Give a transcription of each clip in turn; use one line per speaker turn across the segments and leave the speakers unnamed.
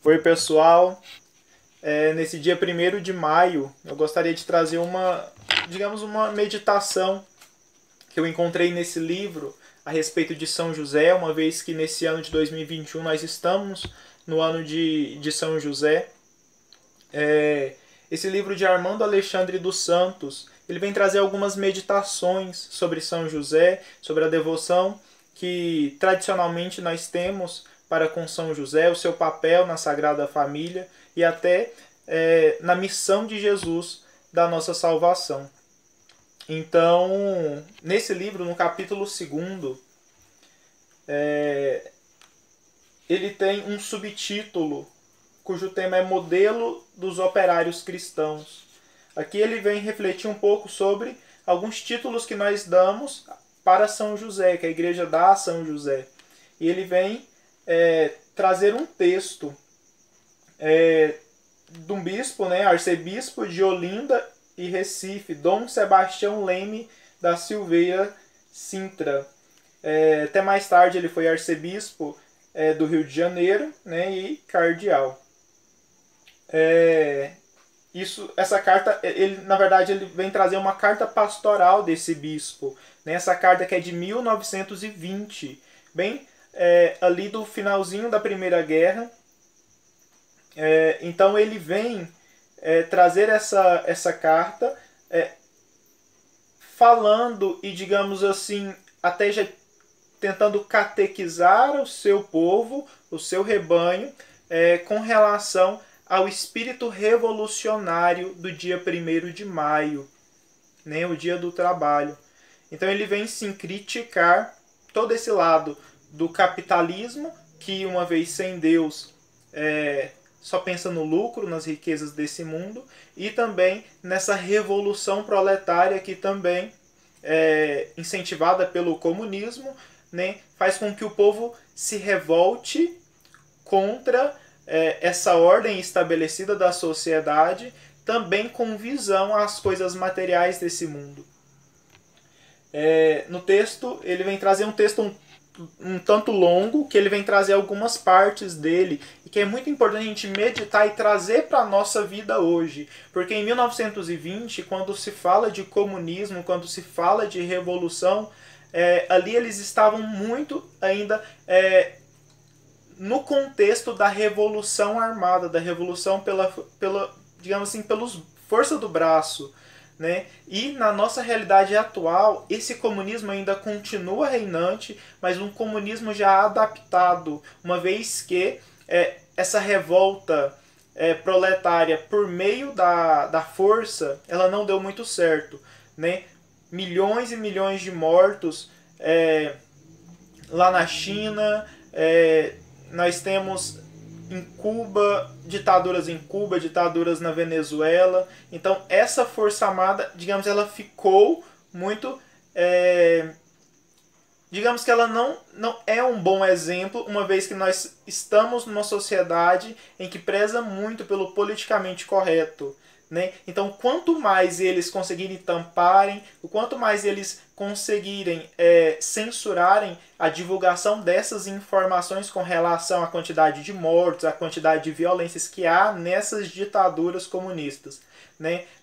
Oi, pessoal. Nesse dia 1º de maio, eu gostaria de trazer uma meditação que eu encontrei nesse livro a respeito de São José, uma vez que nesse ano de 2021 nós estamos no ano de São José. Esse livro de Armando Alexandre dos Santos, ele vem trazer algumas meditações sobre São José, sobre a devoção que tradicionalmente nós temos para com São José, o seu papel na Sagrada Família e até na missão de Jesus da nossa salvação. Então, nesse livro, no capítulo 2, ele tem um subtítulo cujo tema é Modelo dos Operários Cristãos. Aqui ele vem refletir um pouco sobre alguns títulos que nós damos para São José, que a igreja dá a São José. E ele vem trazer um texto de um bispo, arcebispo de Olinda e Recife, Dom Sebastião Leme da Silveira Sintra. Até mais tarde ele foi arcebispo do Rio de Janeiro, e cardeal. Essa carta, na verdade, ele vem trazer uma carta pastoral desse bispo. Essa carta que é de 1920, bem ali do finalzinho da Primeira Guerra. Então ele vem trazer essa carta falando e, digamos assim, até já tentando catequizar o seu povo, o seu rebanho, com relação ao espírito revolucionário do dia 1º de maio, o dia do trabalho. Então ele vem sim criticar todo esse lado do capitalismo, que uma vez sem Deus só pensa no lucro, nas riquezas desse mundo, e também nessa revolução proletária que também incentivada pelo comunismo, faz com que o povo se revolte contra essa ordem estabelecida da sociedade, também com visão às coisas materiais desse mundo. No texto, ele vem trazer um texto um tanto longo, que ele vem trazer algumas partes dele, e que é muito importante a gente meditar e trazer para a nossa vida hoje. Porque em 1920, quando se fala de comunismo, quando se fala de revolução, ali eles estavam muito ainda no contexto da revolução armada, da revolução pela digamos assim, pelos força do braço. E na nossa realidade atual, esse comunismo ainda continua reinante, mas um comunismo já adaptado, uma vez que essa revolta proletária por meio da força, ela não deu muito certo. Milhões e milhões de mortos lá na China, nós temos em Cuba, ditaduras na Venezuela. Então essa força armada, digamos, ela ficou muito digamos que ela não é um bom exemplo, uma vez que nós estamos numa sociedade em que preza muito pelo politicamente correto. Então, quanto mais eles conseguirem tamparem, o quanto mais eles conseguirem censurarem a divulgação dessas informações com relação à quantidade de mortos, à quantidade de violências que há nessas ditaduras comunistas,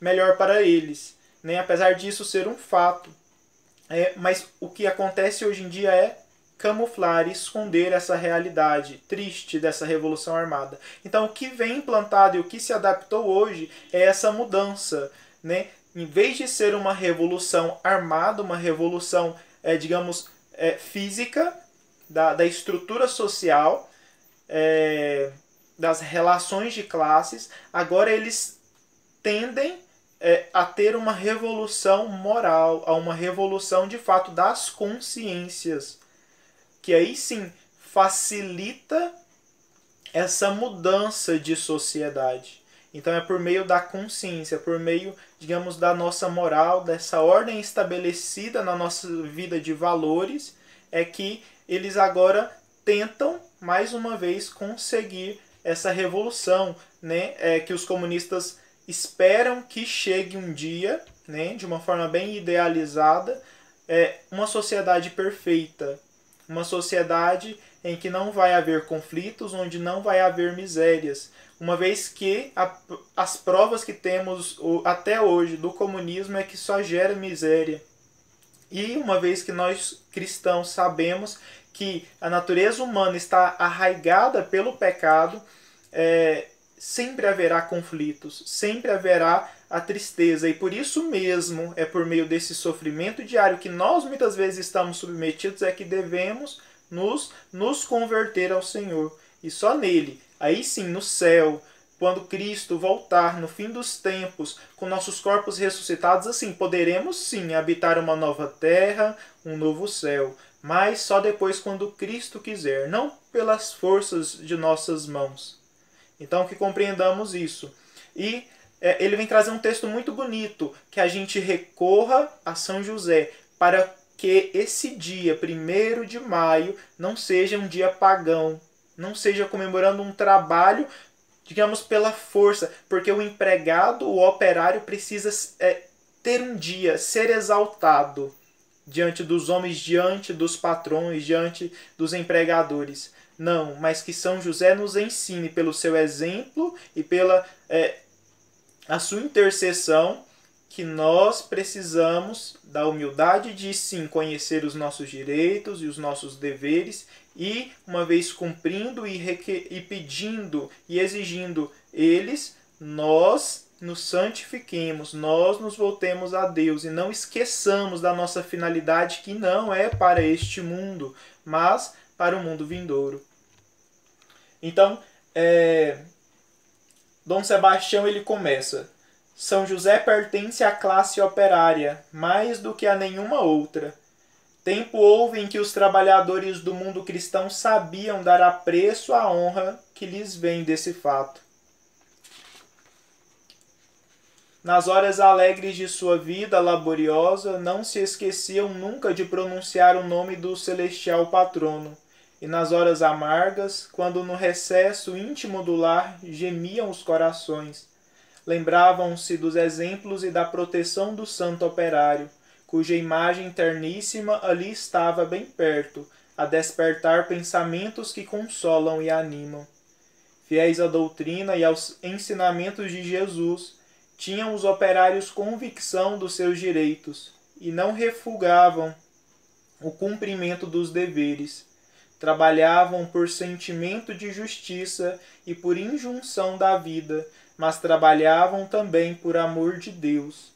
melhor para eles. Apesar disso ser um fato. Mas o que acontece hoje em dia é camuflar e esconder essa realidade triste dessa revolução armada. Então, o que vem implantado e o que se adaptou hoje é essa mudança. Em vez de ser uma revolução armada, uma revolução, digamos, física, da estrutura social, das relações de classes, agora eles tendem a ter uma revolução moral, a uma revolução de fato das consciências, que aí sim facilita essa mudança de sociedade. Então é por meio da consciência, por meio, digamos, da nossa moral, dessa ordem estabelecida na nossa vida de valores, é que eles agora tentam, mais uma vez, conseguir essa revolução, que os comunistas esperam que chegue um dia, de uma forma bem idealizada, uma sociedade perfeita, uma sociedade em que não vai haver conflitos, onde não vai haver misérias. Uma vez que as provas que temos até hoje do comunismo é que só gera miséria. E uma vez que nós cristãos sabemos que a natureza humana está arraigada pelo pecado, sempre haverá conflitos, sempre haverá a tristeza. E por isso mesmo, é por meio desse sofrimento diário que nós muitas vezes estamos submetidos, é que devemos nos converter ao Senhor. E só nele, aí sim, no céu, quando Cristo voltar no fim dos tempos, com nossos corpos ressuscitados, assim, poderemos sim habitar uma nova terra, um novo céu. Mas só depois quando Cristo quiser, não pelas forças de nossas mãos. Então que compreendamos isso. E ele vem trazer um texto muito bonito, que a gente recorra a São José, para que esse dia, 1º de maio, não seja um dia pagão, não seja comemorando um trabalho, digamos, pela força, porque o empregado, o operário, precisa ter um dia, ser exaltado diante dos homens, diante dos patrões, diante dos empregadores. Não, mas que São José nos ensine pelo seu exemplo e pela a sua intercessão, que nós precisamos da humildade de sim conhecer os nossos direitos e os nossos deveres, e uma vez cumprindo e pedindo e exigindo eles, nós nos santifiquemos, nós nos voltemos a Deus e não esqueçamos da nossa finalidade, que não é para este mundo, mas para o mundo vindouro. Então, Dom Sebastião ele começa: São José pertence à classe operária, mais do que a nenhuma outra. Tempo houve em que os trabalhadores do mundo cristão sabiam dar apreço à honra que lhes vem desse fato. Nas horas alegres de sua vida laboriosa, não se esqueciam nunca de pronunciar o nome do celestial patrono. E nas horas amargas, quando no recesso íntimo do lar gemiam os corações, lembravam-se dos exemplos e da proteção do santo operário, cuja imagem terníssima ali estava bem perto, a despertar pensamentos que consolam e animam. Fiéis à doutrina e aos ensinamentos de Jesus, tinham os operários convicção dos seus direitos e não refugavam o cumprimento dos deveres. Trabalhavam por sentimento de justiça e por injunção da vida, mas trabalhavam também por amor de Deus.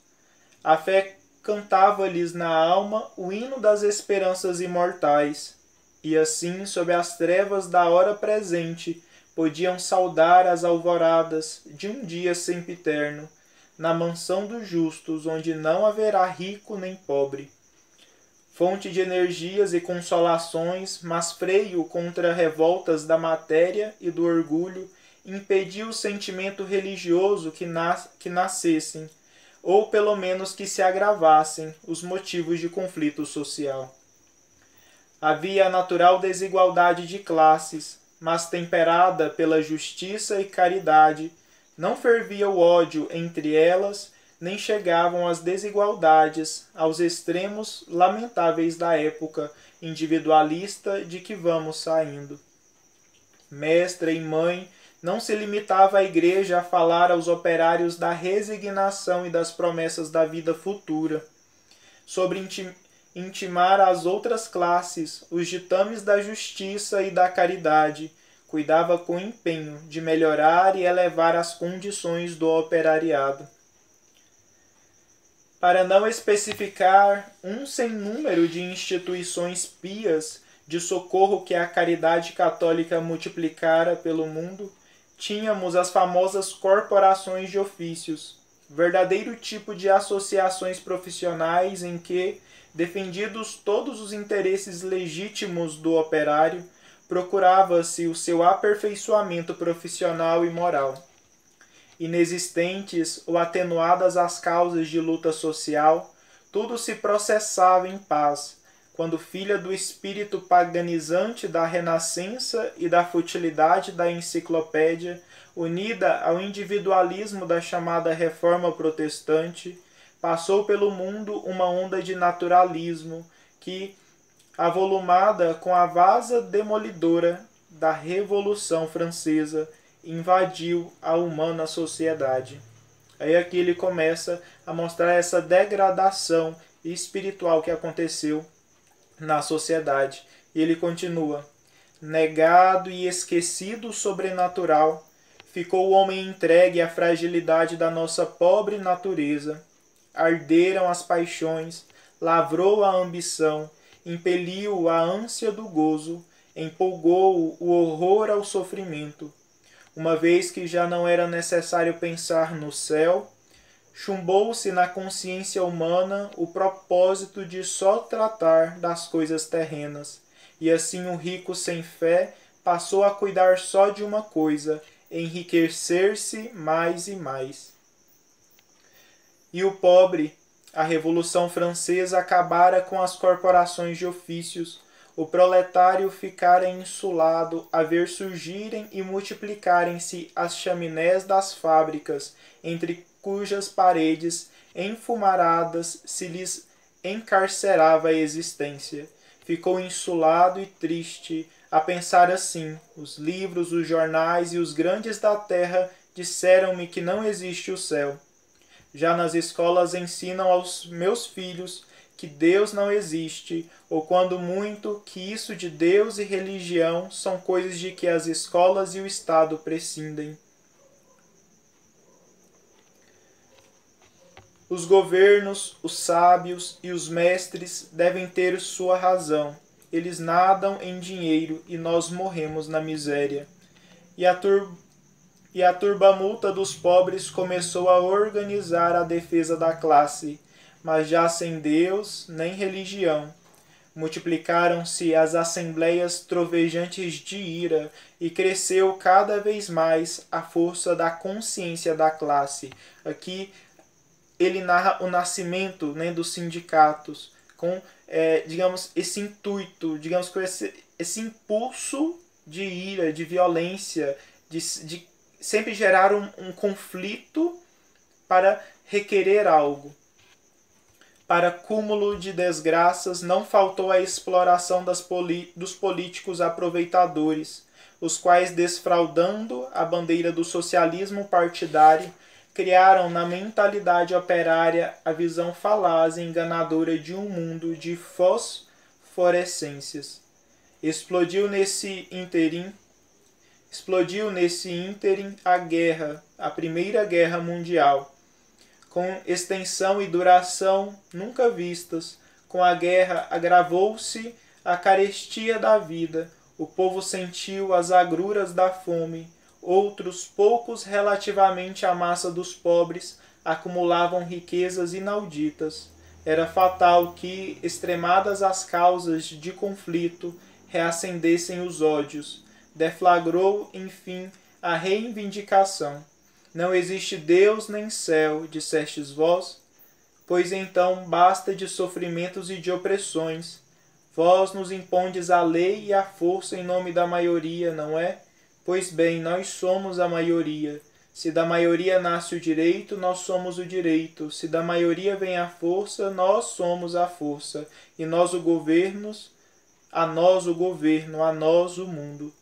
A fé cantava-lhes na alma o hino das esperanças imortais, e assim, sob as trevas da hora presente, podiam saudar as alvoradas de um dia sempiterno, na mansão dos justos, onde não haverá rico nem pobre. Fonte de energias e consolações, mas freio contra revoltas da matéria e do orgulho, impediu o sentimento religioso que nascessem, ou pelo menos que se agravassem, os motivos de conflito social. Havia a natural desigualdade de classes, mas temperada pela justiça e caridade, não fervia o ódio entre elas, nem chegavam as desigualdades aos extremos lamentáveis da época individualista de que vamos saindo. Mestra e mãe, não se limitava a Igreja a falar aos operários da resignação e das promessas da vida futura, sobre intimar às outras classes os ditames da justiça e da caridade, cuidava com empenho de melhorar e elevar as condições do operariado. Para não especificar um sem número de instituições pias de socorro que a caridade católica multiplicara pelo mundo, tínhamos as famosas corporações de ofícios, verdadeiro tipo de associações profissionais em que, defendidos todos os interesses legítimos do operário, procurava-se o seu aperfeiçoamento profissional e moral. Inexistentes ou atenuadas as causas de luta social, tudo se processava em paz, quando filha do espírito paganizante da renascença e da futilidade da enciclopédia, unida ao individualismo da chamada reforma protestante, passou pelo mundo uma onda de naturalismo que, avolumada com a vasa demolidora da Revolução Francesa, invadiu a humana sociedade. Aí aqui ele começa a mostrar essa degradação espiritual que aconteceu na sociedade. E ele continua: negado e esquecido o sobrenatural, ficou o homem entregue à fragilidade da nossa pobre natureza. Arderam as paixões, lavrou a ambição, impeliu a ânsia do gozo, empolgou o horror ao sofrimento. Uma vez que já não era necessário pensar no céu, chumbou-se na consciência humana o propósito de só tratar das coisas terrenas, e assim o rico sem fé passou a cuidar só de uma coisa, enriquecer-se mais e mais. E o pobre, a Revolução Francesa acabara com as corporações de ofícios, o proletário ficara insulado a ver surgirem e multiplicarem-se as chaminés das fábricas, entre cujas paredes enfumaradas se lhes encarcerava a existência. Ficou insulado e triste a pensar assim: os livros, os jornais e os grandes da terra disseram-me que não existe o céu. Já nas escolas ensinam aos meus filhos que Deus não existe, ou quando muito, que isso de Deus e religião são coisas de que as escolas e o Estado prescindem. Os governos, os sábios e os mestres devem ter sua razão. Eles nadam em dinheiro e nós morremos na miséria. E a turbamulta dos pobres começou a organizar a defesa da classe, mas já sem Deus nem religião. Multiplicaram-se as assembleias trovejantes de ira e cresceu cada vez mais a força da consciência da classe. Aqui ele narra o nascimento, né, dos sindicatos, com, digamos, esse intuito, digamos, com esse impulso de ira, de violência, de sempre gerar um conflito para requerer algo. Para cúmulo de desgraças, não faltou a exploração dos políticos aproveitadores, os quais, desfraudando a bandeira do socialismo partidário, criaram na mentalidade operária a visão falaz e enganadora de um mundo de fosforescências. Explodiu nesse ínterim a guerra, a Primeira Guerra Mundial, com extensão e duração nunca vistas. Com a guerra agravou-se a carestia da vida, o povo sentiu as agruras da fome. Outros poucos, relativamente à massa dos pobres, acumulavam riquezas inauditas. Era fatal que, extremadas as causas de conflito, reacendessem os ódios. Deflagrou, enfim, a reivindicação. Não existe Deus nem céu, dissestes vós? Pois então basta de sofrimentos e de opressões. Vós nos impondes a lei e a força em nome da maioria, não é? Pois bem, nós somos a maioria. Se da maioria nasce o direito, nós somos o direito. Se da maioria vem a força, nós somos a força. E nós o governo, a nós o mundo.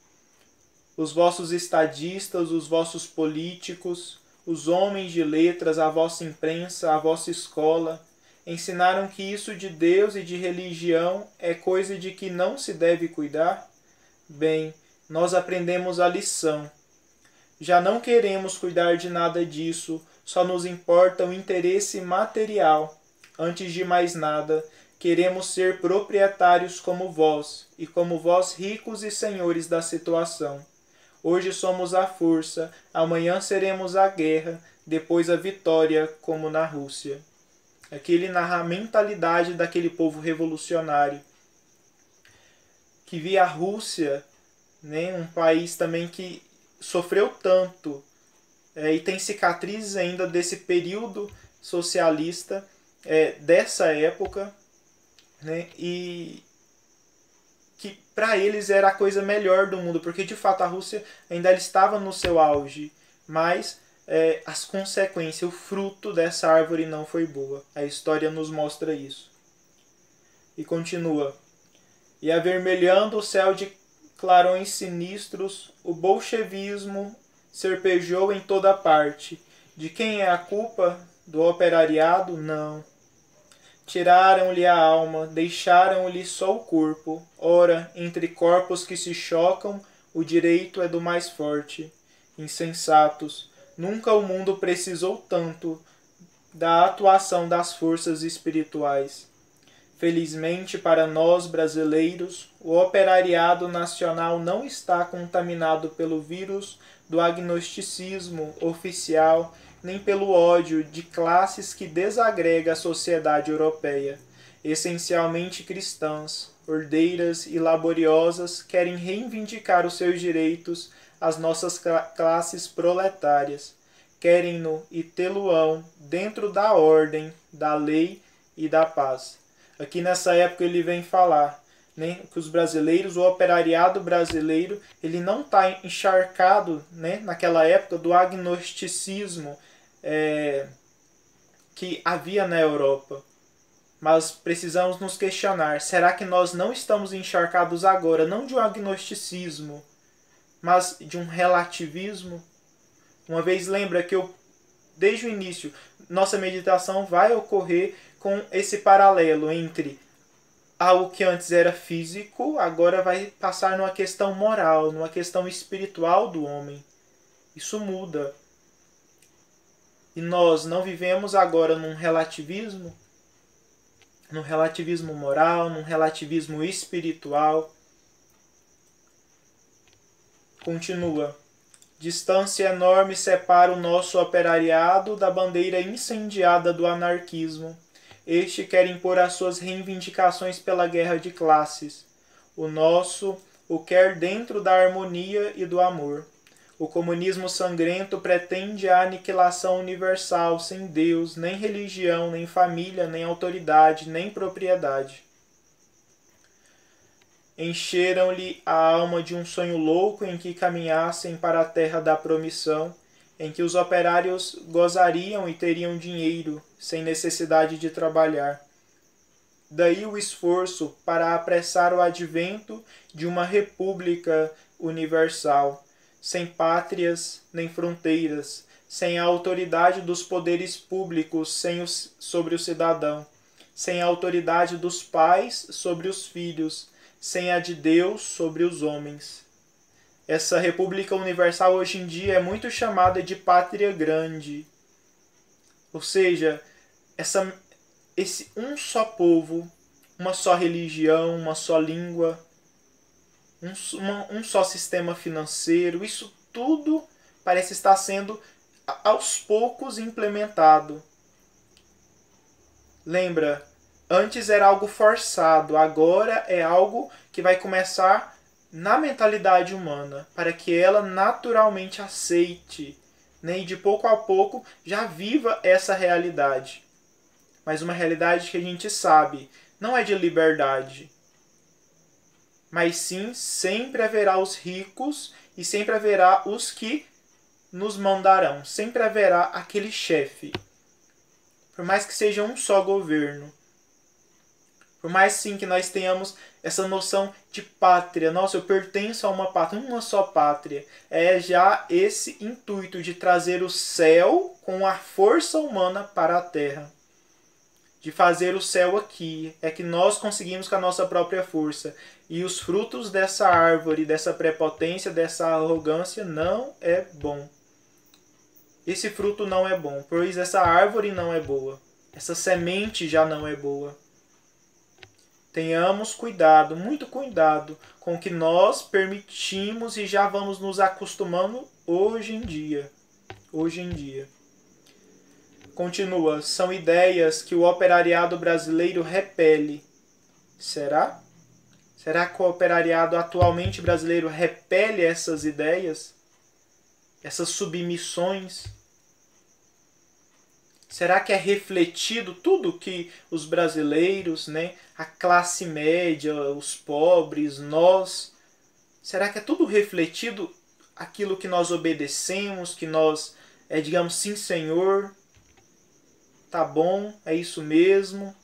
Os vossos estadistas, os vossos políticos, os homens de letras, a vossa imprensa, a vossa escola, ensinaram que isso de Deus e de religião é coisa de que não se deve cuidar? Bem, nós aprendemos a lição. Já não queremos cuidar de nada disso, só nos importa o interesse material. Antes de mais nada, queremos ser proprietários como vós, e como vós ricos e senhores da situação. Hoje somos a força, amanhã seremos a guerra, depois a vitória, como na Rússia. Aqui ele narra a mentalidade daquele povo revolucionário, que via a Rússia, né, um país também que sofreu tanto, e tem cicatrizes ainda desse período socialista, dessa época, né, e que para eles era a coisa melhor do mundo, porque de fato a Rússia ainda estava no seu auge, mas as consequências, o fruto dessa árvore não foi boa. A história nos mostra isso. E continua: E avermelhando o céu de clarões sinistros, o bolchevismo serpejou em toda parte. De quem é a culpa? Do operariado? Não. Tiraram-lhe a alma, deixaram-lhe só o corpo. Ora, entre corpos que se chocam, o direito é do mais forte. Insensatos, nunca o mundo precisou tanto da atuação das forças espirituais. Felizmente para nós brasileiros, o operariado nacional não está contaminado pelo vírus do agnosticismo oficial, nem pelo ódio de classes que desagrega a sociedade europeia. Essencialmente cristãs, ordeiras e laboriosas, querem reivindicar os seus direitos às nossas classes proletárias. Querem-no e tê-lo-ão dentro da ordem, da lei e da paz. Aqui nessa época ele vem falar, né, que os brasileiros, o operariado brasileiro, ele não está encharcado, né, naquela época do agnosticismo que havia na Europa. Mas precisamos nos questionar, será que nós não estamos encharcados agora, não de um agnosticismo, mas de um relativismo? Uma vez lembra que desde o início, nossa meditação vai ocorrer com esse paralelo entre algo que antes era físico, agora vai passar numa questão moral, numa questão espiritual do homem. Isso muda. E nós não vivemos agora num relativismo moral, num relativismo espiritual. Continua. Distância enorme separa o nosso operariado da bandeira incendiada do anarquismo. Este quer impor as suas reivindicações pela guerra de classes. O nosso o quer dentro da harmonia e do amor. O comunismo sangrento pretende a aniquilação universal, sem Deus, nem religião, nem família, nem autoridade, nem propriedade. Encheram-lhe a alma de um sonho louco em que caminhassem para a terra da promissão, em que os operários gozariam e teriam dinheiro, sem necessidade de trabalhar. Daí o esforço para apressar o advento de uma república universal, sem pátrias nem fronteiras, sem a autoridade dos poderes públicos sobre o cidadão, sem a autoridade dos pais sobre os filhos, sem a de Deus sobre os homens. Essa República Universal hoje em dia é muito chamada de pátria grande. Ou seja, esse um só povo, uma só religião, uma só língua, um só sistema financeiro, isso tudo parece estar sendo aos poucos implementado. Lembra, antes era algo forçado, agora é algo que vai começar na mentalidade humana, para que ela naturalmente aceite, né, e de pouco a pouco já viva essa realidade. Mas uma realidade que a gente sabe, não é de liberdade. Mas sim, sempre haverá os ricos e sempre haverá os que nos mandarão. Sempre haverá aquele chefe. Por mais que seja um só governo. Por mais sim que nós tenhamos essa noção de pátria. Nossa, eu pertenço a uma pátria, uma só pátria. É já esse intuito de trazer o céu com a força humana para a terra. De fazer o céu aqui. É que nós conseguimos com a nossa própria força. E os frutos dessa árvore, dessa prepotência, dessa arrogância, não é bom. Esse fruto não é bom, pois essa árvore não é boa. Essa semente já não é boa. Tenhamos cuidado, muito cuidado, com o que nós permitimos e já vamos nos acostumando hoje em dia. Hoje em dia. Continua, são ideias que o operariado brasileiro repele. Será? Será que o operariado atualmente brasileiro repele essas ideias? Essas submissões? Será que é refletido tudo que os brasileiros, né, a classe média, os pobres, nós... Será que é tudo refletido aquilo que nós obedecemos, que nós, digamos, sim, Senhor, tá bom, é isso mesmo?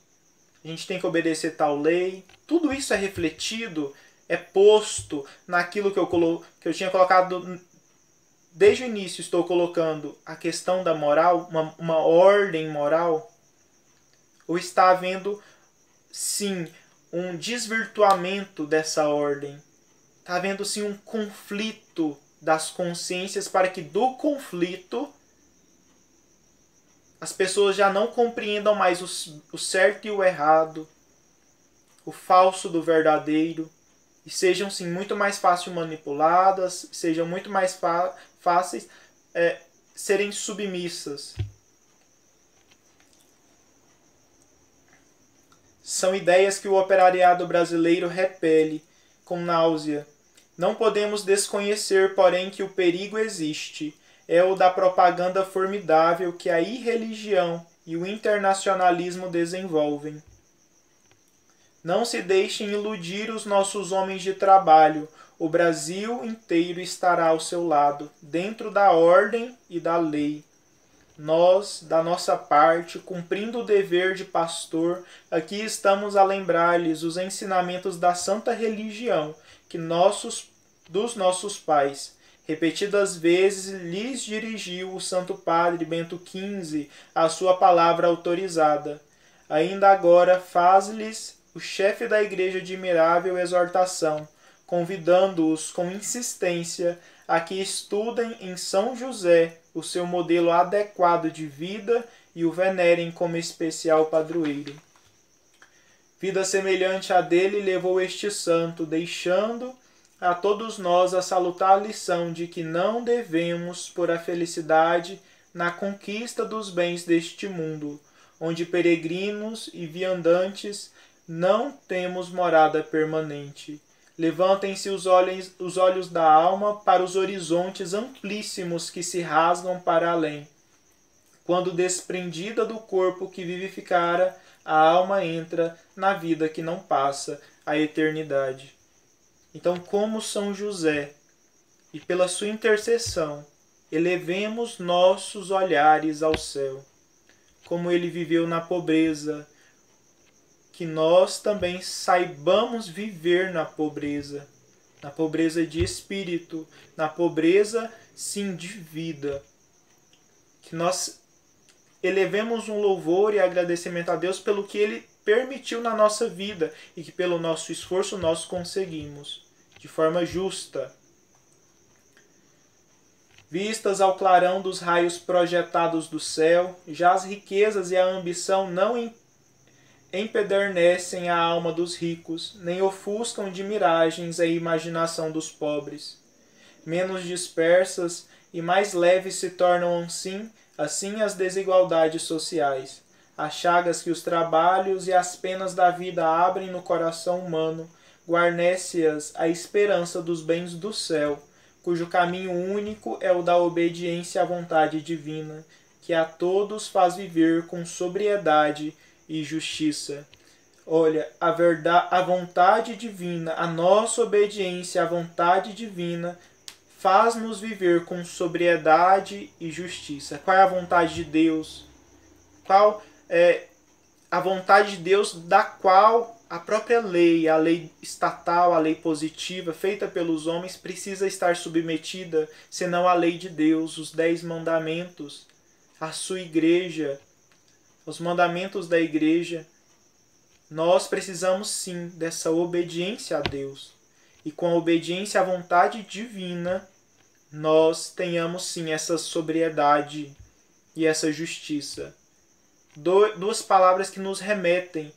a gente tem que obedecer tal lei. Tudo isso é refletido, é posto naquilo que eu tinha colocado desde o início. Estou colocando a questão da moral, uma ordem moral, ou está havendo, sim, um desvirtuamento dessa ordem? Está havendo, sim, um conflito das consciências para que do conflito as pessoas já não compreendam mais o certo e o errado, o falso do verdadeiro, e sejam, sim, muito mais fácil manipuladas, sejam muito mais fáceis serem submissas. São ideias que o operariado brasileiro repele com náusea. Não podemos desconhecer, porém, que o perigo existe. É o da propaganda formidável que a irreligião e o internacionalismo desenvolvem. Não se deixem iludir os nossos homens de trabalho. O Brasil inteiro estará ao seu lado, dentro da ordem e da lei. Nós, da nossa parte, cumprindo o dever de pastor, aqui estamos a lembrar-lhes os ensinamentos da santa religião que dos nossos pais. Repetidas vezes lhes dirigiu o Santo Padre Bento XV a sua palavra autorizada. Ainda agora faz-lhes o chefe da Igreja admirável exortação, convidando-os com insistência a que estudem em São José o seu modelo adequado de vida e o venerem como especial padroeiro. Vida semelhante à dele levou este santo, deixando a todos nós a salutar lição de que não devemos pôr a felicidade na conquista dos bens deste mundo, onde peregrinos e viandantes não temos morada permanente. Levantem-se os olhos da alma para os horizontes amplíssimos que se rasgam para além. Quando desprendida do corpo que vivificara, a alma entra na vida que não passa, a eternidade. Então, como São José, e pela sua intercessão, elevemos nossos olhares ao céu. Como ele viveu na pobreza, que nós também saibamos viver na pobreza de espírito, na pobreza, sim, de vida. Que nós elevemos um louvor e agradecimento a Deus pelo que Ele permitiu na nossa vida e que pelo nosso esforço nós conseguimos, de forma justa. Vistas ao clarão dos raios projetados do céu, já as riquezas e a ambição não empedernecem a alma dos ricos, nem ofuscam de miragens a imaginação dos pobres. Menos dispersas e mais leves se tornam assim as desigualdades sociais, as chagas que os trabalhos e as penas da vida abrem no coração humano, guarnece-as a esperança dos bens do céu, cujo caminho único é o da obediência à vontade divina, que a todos faz viver com sobriedade e justiça. Olha, a vontade divina, a nossa obediência à vontade divina faz-nos viver com sobriedade e justiça. Qual é a vontade de Deus? Qual é a vontade de Deus da qual a própria lei, a lei estatal, a lei positiva, feita pelos homens, precisa estar submetida, senão a lei de Deus, os 10 mandamentos, a sua igreja, os mandamentos da igreja. Nós precisamos sim dessa obediência a Deus. E com a obediência à vontade divina, nós tenhamos sim essa sobriedade e essa justiça. Duas palavras que nos remetem.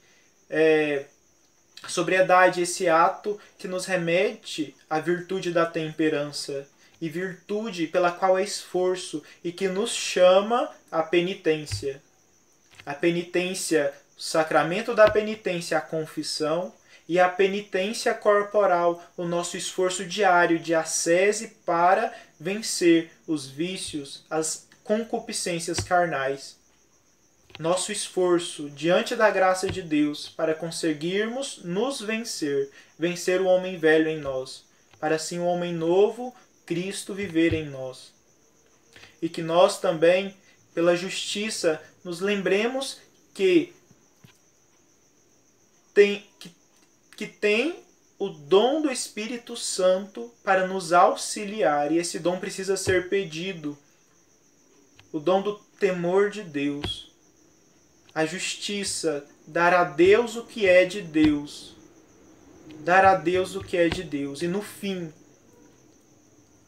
Sobriedade, esse ato que nos remete à virtude da temperança. E virtude pela qual é esforço e que nos chama à penitência. A penitência, o sacramento da penitência, a confissão, e a penitência corporal, o nosso esforço diário de ascese para vencer os vícios, as concupiscências carnais. Nosso esforço diante da graça de Deus para conseguirmos nos vencer o homem velho em nós, para assim o homem novo, Cristo, viver em nós. E que nós também, pela justiça, nos lembremos que tem o dom do Espírito Santo para nos auxiliar. E esse dom precisa ser pedido. O dom do temor de Deus. A justiça. Dar a Deus o que é de Deus. Dar a Deus o que é de Deus. E no fim,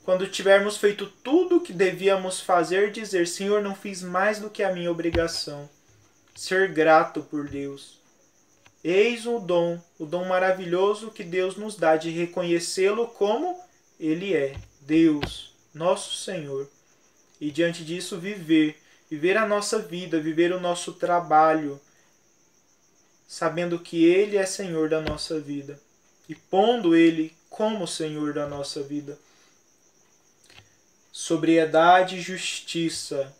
quando tivermos feito tudo o que devíamos fazer, dizer: Senhor, não fiz mais do que a minha obrigação. Ser grato por Deus. Eis o dom maravilhoso que Deus nos dá de reconhecê-lo como Ele é, Deus, nosso Senhor. E diante disso viver a nossa vida, viver o nosso trabalho, sabendo que Ele é Senhor da nossa vida e pondo Ele como Senhor da nossa vida. Sobriedade e justiça,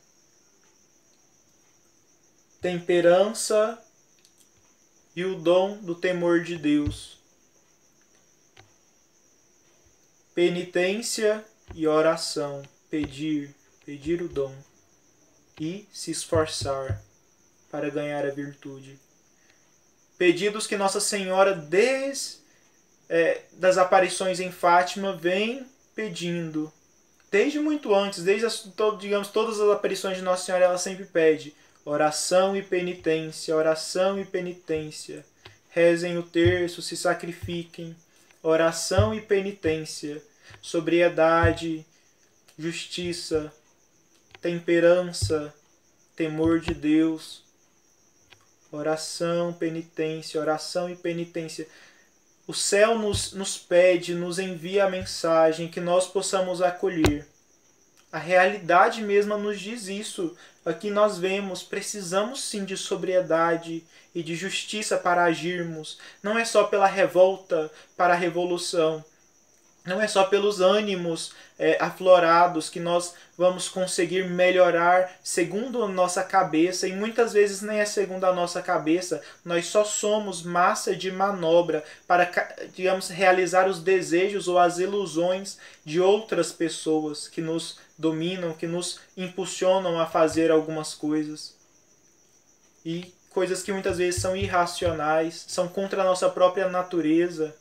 temperança e o dom do temor de Deus, penitência e oração, pedir o dom e se esforçar para ganhar a virtude. Pedidos que Nossa Senhora, desde das aparições em Fátima, vem pedindo. Desde muito antes, todas as aparições de Nossa Senhora, ela sempre pede oração e penitência, oração e penitência. Rezem o terço, se sacrifiquem. Oração e penitência. Sobriedade, justiça, temperança, temor de Deus. Oração, penitência, oração e penitência. O céu nos pede, nos envia a mensagem que nós possamos acolher. A realidade mesma nos diz isso. Aqui nós vemos, precisamos sim de sobriedade e de justiça para agirmos. Não é só pela revolta para a revolução. Não é só pelos ânimos aflorados que nós vamos conseguir melhorar segundo a nossa cabeça, e muitas vezes nem é segundo a nossa cabeça. Nós só somos massa de manobra para, digamos, realizar os desejos ou as ilusões de outras pessoas que nos dominam, que nos impulsionam a fazer algumas coisas. E coisas que muitas vezes são irracionais, são contra a nossa própria natureza.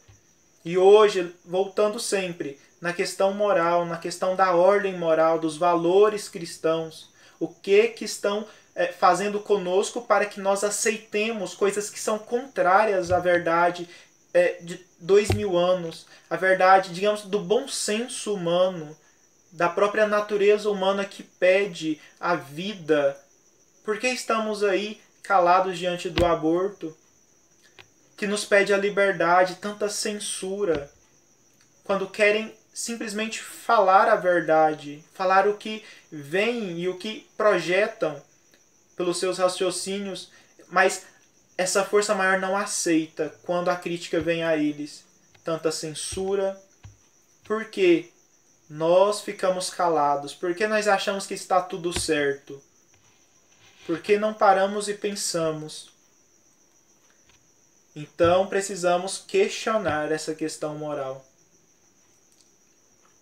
E hoje, voltando sempre na questão moral, na questão da ordem moral, dos valores cristãos, o que estão fazendo conosco para que nós aceitemos coisas que são contrárias à verdade de 2000 anos, a verdade, digamos, do bom senso humano, da própria natureza humana que pede a vida. Por que estamos aí calados diante do aborto? Que nos pede a liberdade, tanta censura, quando querem simplesmente falar a verdade, falar o que vem e o que projetam pelos seus raciocínios, mas essa força maior não aceita quando a crítica vem a eles. Tanta censura. Por que nós ficamos calados? Por que nós achamos que está tudo certo? Por que não paramos e pensamos? Então precisamos questionar essa questão moral.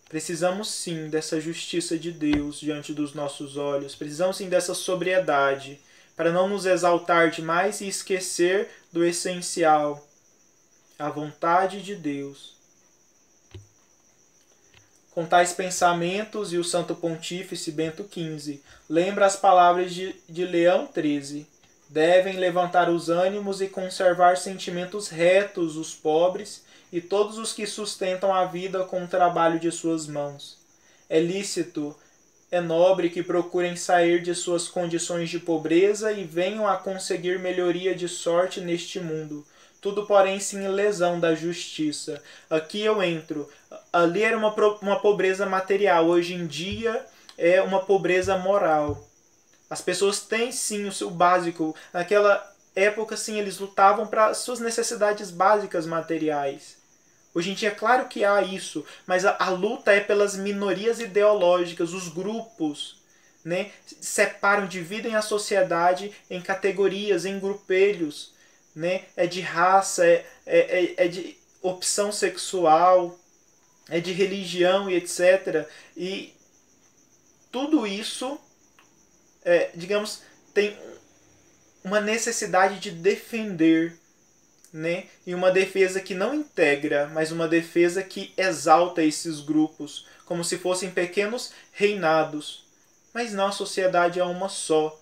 Precisamos sim dessa justiça de Deus diante dos nossos olhos. Precisamos sim dessa sobriedade para não nos exaltar demais e esquecer do essencial, a vontade de Deus. Com tais pensamentos, e o Santo Pontífice Bento XV lembra as palavras de Leão XIII. Devem levantar os ânimos e conservar sentimentos retos os pobres e todos os que sustentam a vida com o trabalho de suas mãos. É lícito, é nobre que procurem sair de suas condições de pobreza e venham a conseguir melhoria de sorte neste mundo. Tudo, porém, sem lesão da justiça. Aqui eu entro. Ali era uma pobreza material. Hoje em dia é uma pobreza moral. As pessoas têm sim o seu básico. Naquela época, sim, eles lutavam para suas necessidades básicas materiais. Hoje em dia, claro que há isso, mas a luta é pelas minorias ideológicas, os grupos, né? Separam, dividem a sociedade em categorias, em grupelhos, né? É de raça, é de opção sexual, é de religião e etc. E tudo isso digamos, tem uma necessidade de defender, né? E uma defesa que não integra, mas uma defesa que exalta esses grupos, como se fossem pequenos reinados. Mas não, a sociedade é uma só.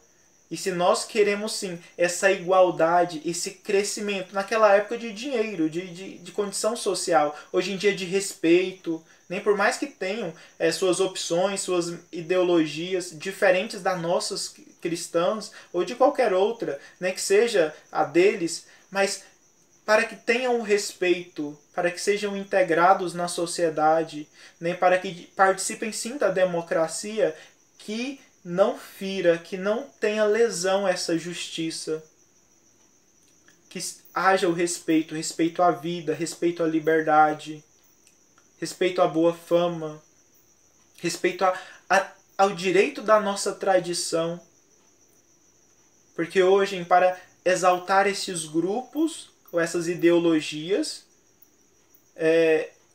E se nós queremos sim essa igualdade, esse crescimento, naquela época de dinheiro, de condição social, hoje em dia de respeito, nem por mais que tenham suas opções, suas ideologias diferentes das nossas cristãs ou de qualquer outra, né, que seja a deles, mas para que tenham respeito, para que sejam integrados na sociedade, né, para que participem sim da democracia, que não fira, que não tenha lesão essa justiça. Que haja o respeito, respeito à vida, respeito à liberdade, respeito à boa fama, respeito ao direito da nossa tradição. Porque hoje, para exaltar esses grupos ou essas ideologias,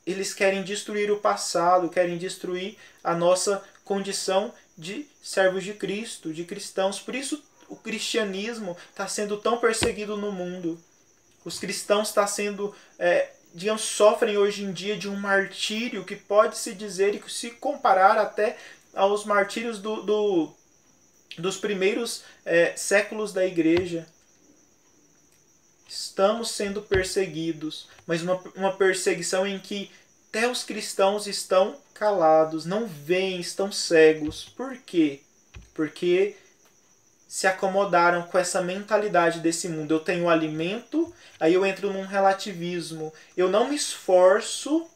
eles querem destruir o passado, querem destruir a nossa condição de servos de Cristo, de cristãos. Por isso o cristianismo está sendo tão perseguido no mundo. Os cristãos estão sendo, digamos, sofrem hoje em dia de um martírio que pode se dizer e se comparar até aos martírios dos primeiros séculos da igreja. Estamos sendo perseguidos, mas uma perseguição em que até os cristãos estão calados, não veem, estão cegos. Por quê? Porque se acomodaram com essa mentalidade desse mundo. Eu tenho alimento, aí eu entro num relativismo. Eu não me esforço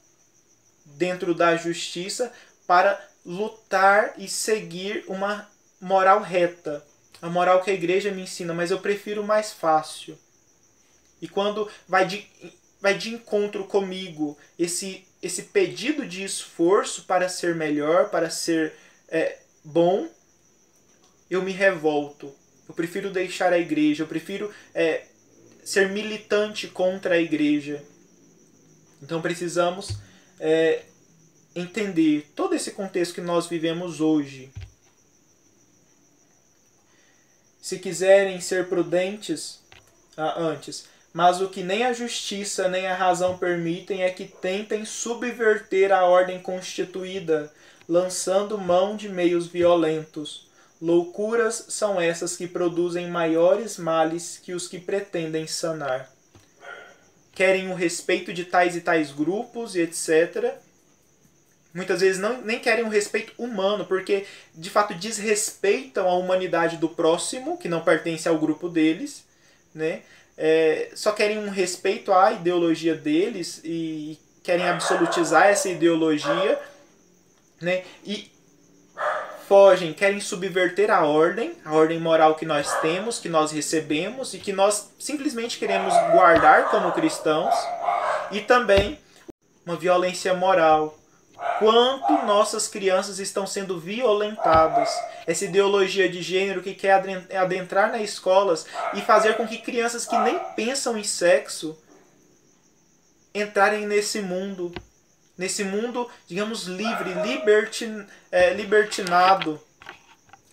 dentro da justiça para lutar e seguir uma moral reta. A moral que a igreja me ensina, mas eu prefiro o mais fácil. E quando vai de encontro comigo esse pedido de esforço para ser melhor, para ser bom, eu me revolto. Eu prefiro deixar a igreja, eu prefiro ser militante contra a igreja. Então precisamos entender todo esse contexto que nós vivemos hoje. Se quiserem ser prudentes, antes... Mas o que nem a justiça nem a razão permitem é que tentem subverter a ordem constituída, lançando mão de meios violentos. Loucuras são essas que produzem maiores males que os que pretendem sanar. Querem o respeito de tais e tais grupos e etc. Muitas vezes nem querem um respeito humano, porque de fato desrespeitam a humanidade do próximo, que não pertence ao grupo deles, né? Só querem um respeito à ideologia deles e querem absolutizar essa ideologia, né? E fogem, querem subverter a ordem moral que nós temos, que nós recebemos e que nós simplesmente queremos guardar como cristãos, e também uma violência moral. Quanto nossas crianças estão sendo violentadas. Essa ideologia de gênero que quer adentrar nas escolas e fazer com que crianças que nem pensam em sexo entrarem nesse mundo. Nesse mundo, digamos, livre, libertinado,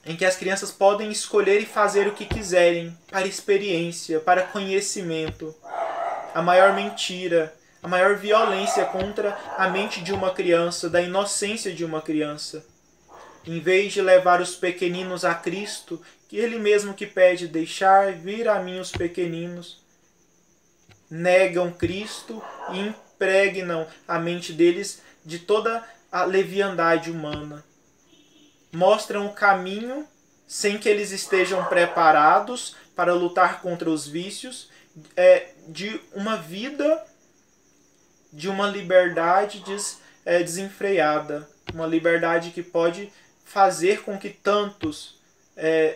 em que as crianças podem escolher e fazer o que quiserem, para experiência, para conhecimento. A maior mentira, a maior violência contra a mente de uma criança, da inocência de uma criança. Em vez de levar os pequeninos a Cristo, que Ele mesmo que pede deixar vir a mim os pequeninos, negam Cristo e impregnam a mente deles de toda a leviandade humana. Mostram o caminho sem que eles estejam preparados para lutar contra os vícios, de uma vida, de uma liberdade desenfreada. Uma liberdade que pode fazer com que tantos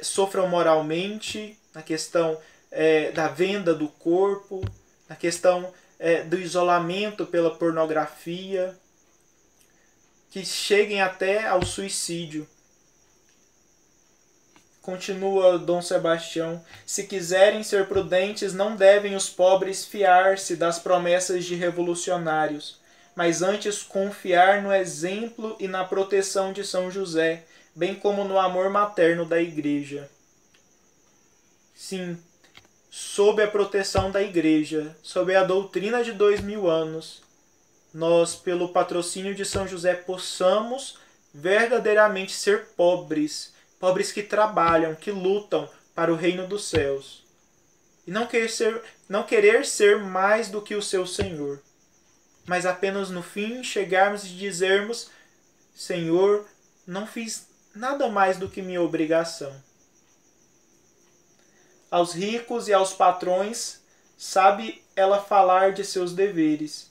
sofram moralmente, na questão da venda do corpo, na questão do isolamento pela pornografia, que cheguem até ao suicídio. Continua Dom Sebastião: se quiserem ser prudentes, não devem os pobres fiar-se das promessas de revolucionários, mas antes confiar no exemplo e na proteção de São José, bem como no amor materno da Igreja. Sim, sob a proteção da Igreja, sob a doutrina de 2000 anos, nós, pelo patrocínio de São José, possamos verdadeiramente ser pobres, pobres que trabalham, que lutam para o reino dos céus. E não querer ser mais do que o seu Senhor, mas apenas no fim chegarmos e dizermos: Senhor, não fiz nada mais do que minha obrigação. Aos ricos e aos patrões, sabe ela falar de seus deveres.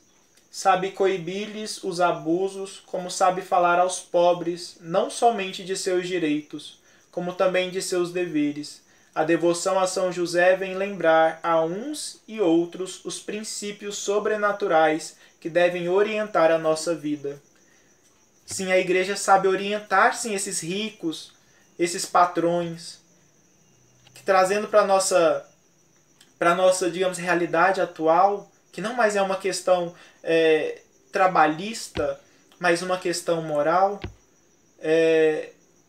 Sabe coibir-lhes os abusos, como sabe falar aos pobres, não somente de seus direitos, como também de seus deveres. A devoção a São José vem lembrar a uns e outros os princípios sobrenaturais que devem orientar a nossa vida. Sim, a Igreja sabe orientar, sim, esses ricos, esses patrões, que trazendo para a nossa, digamos, realidade atual, que não mais é uma questão trabalhista, mas uma questão moral,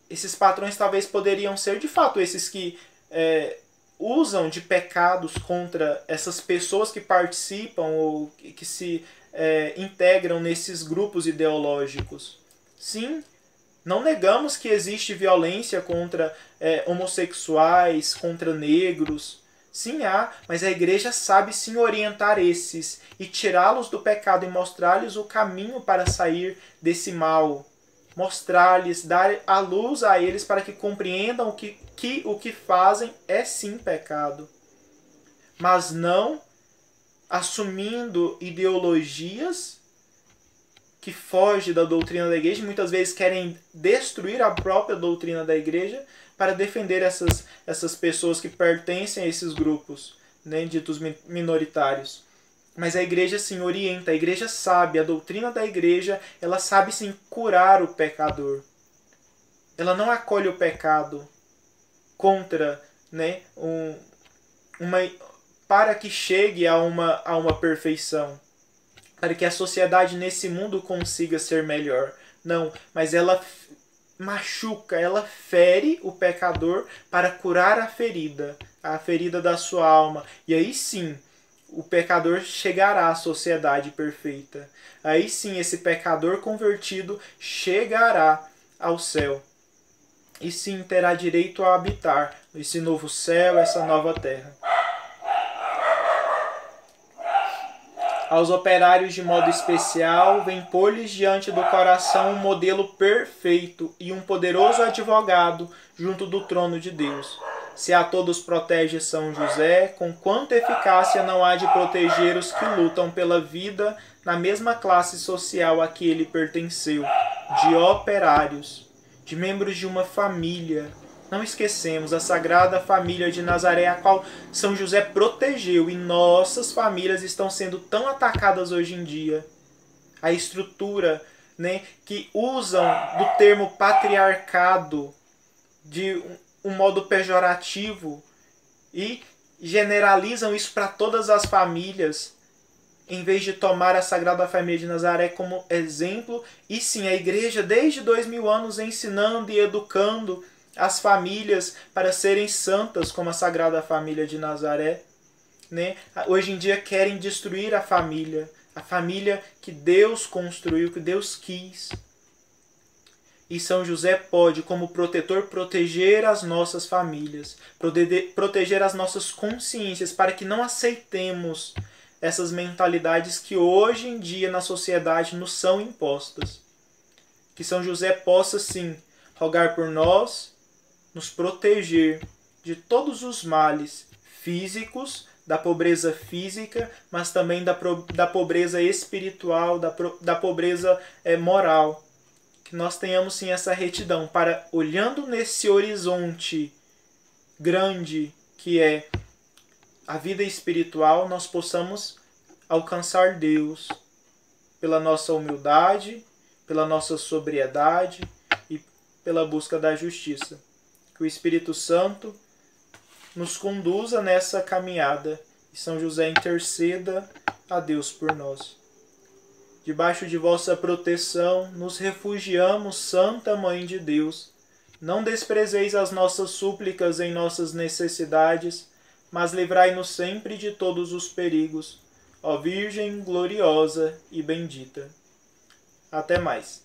esses patrões talvez poderiam ser, de fato, esses que usam de pecados contra essas pessoas que participam ou que se integram nesses grupos ideológicos. Sim, não negamos que existe violência contra homossexuais, contra negros. Sim, há, mas a Igreja sabe sim orientar esses e tirá-los do pecado e mostrar-lhes o caminho para sair desse mal. Mostrar-lhes, dar a luz a eles para que compreendam que o que fazem é sim pecado. Mas não assumindo ideologias que fogem da doutrina da Igreja, muitas vezes querem destruir a própria doutrina da Igreja para defender essas pessoas que pertencem a esses grupos, né, ditos minoritários. Mas a Igreja sim orienta, a Igreja sabe, a doutrina da Igreja, ela sabe sim curar o pecador. Ela não acolhe o pecado contra, né, para que chegue a uma perfeição, para que a sociedade nesse mundo consiga ser melhor. Não, mas ela machuca, ela fere o pecador para curar a ferida da sua alma. E aí sim, o pecador chegará à sociedade perfeita. Aí sim, esse pecador convertido chegará ao céu. E sim, terá direito a habitar esse novo céu, essa nova terra. Aos operários de modo especial, vem pôr-lhes diante do coração um modelo perfeito e um poderoso advogado junto do trono de Deus. Se a todos protege São José, com quanta eficácia não há de proteger os que lutam pela vida na mesma classe social a que ele pertenceu, de operários, de membros de uma família. Não esquecemos a Sagrada Família de Nazaré, a qual São José protegeu, e nossas famílias estão sendo tão atacadas hoje em dia. A estrutura, né, que usam do termo patriarcado de um modo pejorativo e generalizam isso para todas as famílias, em vez de tomar a Sagrada Família de Nazaré como exemplo. E sim, a Igreja desde 2000 anos ensinando e educando as famílias para serem santas, como a Sagrada Família de Nazaré, né? Hoje em dia querem destruir a família que Deus construiu, que Deus quis. E São José pode, como protetor, proteger as nossas famílias, proteger as nossas consciências, para que não aceitemos essas mentalidades que hoje em dia na sociedade nos são impostas. Que São José possa, sim, rogar por nós, nos proteger de todos os males físicos, da pobreza física, mas também da pobreza espiritual, da pobreza moral. Que nós tenhamos sim essa retidão para, olhando nesse horizonte grande que é a vida espiritual, nós possamos alcançar Deus pela nossa humildade, pela nossa sobriedade e pela busca da justiça. Que o Espírito Santo nos conduza nessa caminhada e São José interceda a Deus por nós. Debaixo de vossa proteção nos refugiamos, Santa Mãe de Deus. Não desprezeis as nossas súplicas em nossas necessidades, mas livrai-nos sempre de todos os perigos, ó Virgem gloriosa e bendita. Até mais.